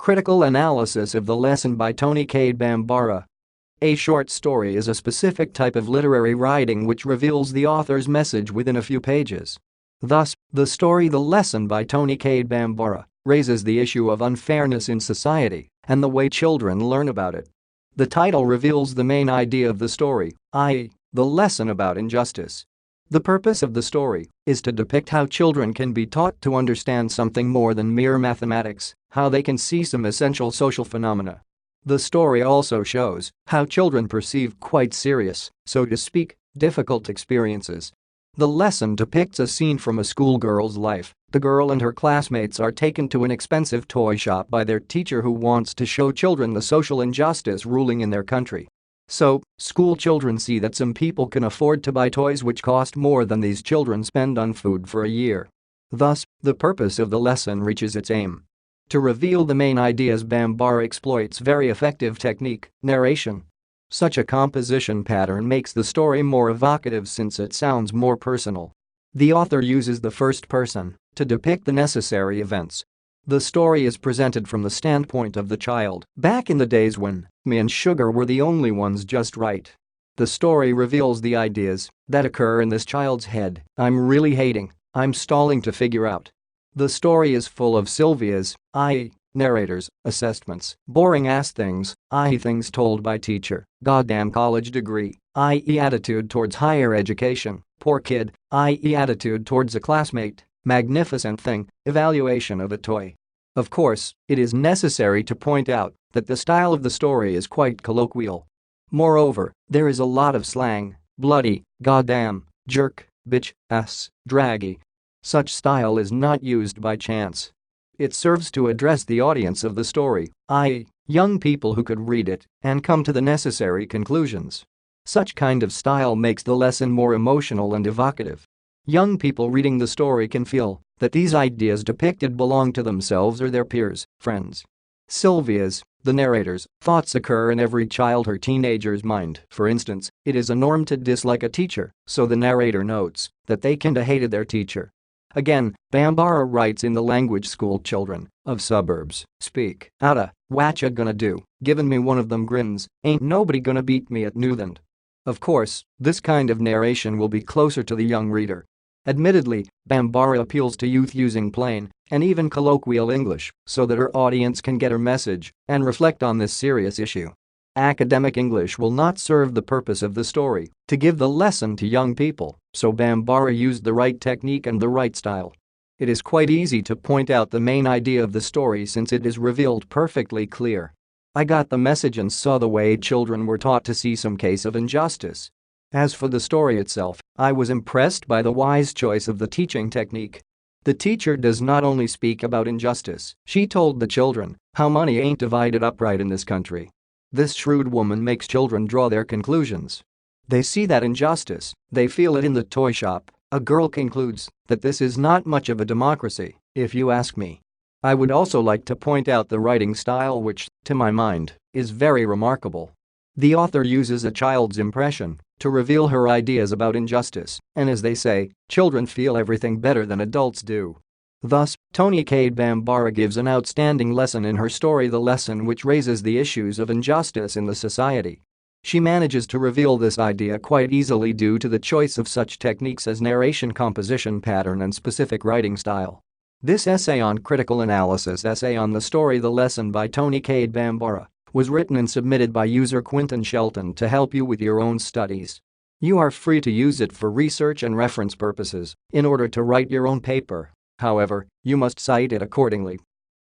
Critical analysis of the lesson by Tony K. Bambara. A short story is a specific type of literary writing which reveals the author's message within a few pages. Thus, the story The Lesson by Tony K. Bambara raises the issue of unfairness in society and the way children learn about it. The title reveals the main idea of the story, i.e., the lesson about injustice. The purpose of the story is to depict how children can be taught to understand something more than mere mathematics, how they can see some essential social phenomena. The story also shows how children perceive quite serious, so to speak, difficult experiences. The lesson depicts a scene from a schoolgirl's life. The girl and her classmates are taken to an expensive toy shop by their teacher who wants to show children the social injustice ruling in their country. So, school children see that some people can afford to buy toys which cost more than these children spend on food for a year. Thus, the purpose of the lesson reaches its aim. To reveal the main ideas, Bambara exploits very effective technique, narration. Such a composition pattern makes the story more evocative since it sounds more personal. The author uses the first person to depict the necessary events. The story is presented from the standpoint of the child, back in the days when me and sugar were the only ones just right. The story reveals the ideas that occur in this child's head. I'm really hating, I'm stalling to figure out. The story is full of Sylvia's, i.e., narrators, assessments, boring-ass things, i.e. things told by teacher, goddamn college degree, i.e. attitude towards higher education, poor kid, i.e. attitude towards a classmate, magnificent thing, evaluation of a toy. Of course, it is necessary to point out that the style of the story is quite colloquial. Moreover, there is a lot of slang, bloody, goddamn, jerk, bitch, ass, draggy. Such style is not used by chance. It serves to address the audience of the story, i.e., young people who could read it and come to the necessary conclusions. Such kind of style makes the lesson more emotional and evocative. Young people reading the story can feel that these ideas depicted belong to themselves or their peers, friends. Sylvia's, the narrator's, thoughts occur in every child or teenager's mind. For instance, it is a norm to dislike a teacher, so the narrator notes that they kinda hated their teacher. Again, Bambara writes in the language school children of suburbs speak. Outta, whatcha gonna do, giving me one of them grins, ain't nobody gonna beat me at Newland. Of course, this kind of narration will be closer to the young reader. Admittedly, Bambara appeals to youth using plain and even colloquial English so that her audience can get her message and reflect on this serious issue. Academic English will not serve the purpose of the story to give the lesson to young people, so Bambara used the right technique and the right style. It is quite easy to point out the main idea of the story since it is revealed perfectly clear. I got the message and saw the way children were taught to see some case of injustice. As for the story itself, I was impressed by the wise choice of the teaching technique. The teacher does not only speak about injustice, she told the children how money ain't divided up right in this country. This shrewd woman makes children draw their conclusions. They see that injustice, they feel it in the toy shop. A girl concludes that this is not much of a democracy, if you ask me. I would also like to point out the writing style which, to my mind, is very remarkable. The author uses a child's impression to reveal her ideas about injustice, and as they say, children feel everything better than adults do. Thus, Tony K. Bambara gives an outstanding lesson in her story The Lesson, which raises the issues of injustice in the society. She manages to reveal this idea quite easily due to the choice of such techniques as narration, composition pattern and specific writing style. This essay on critical analysis essay on the story The Lesson by Tony K. Bambara was written and submitted by user Quinton Shelton to help you with your own studies. You are free to use it for research and reference purposes in order to write your own paper. However, you must cite it accordingly.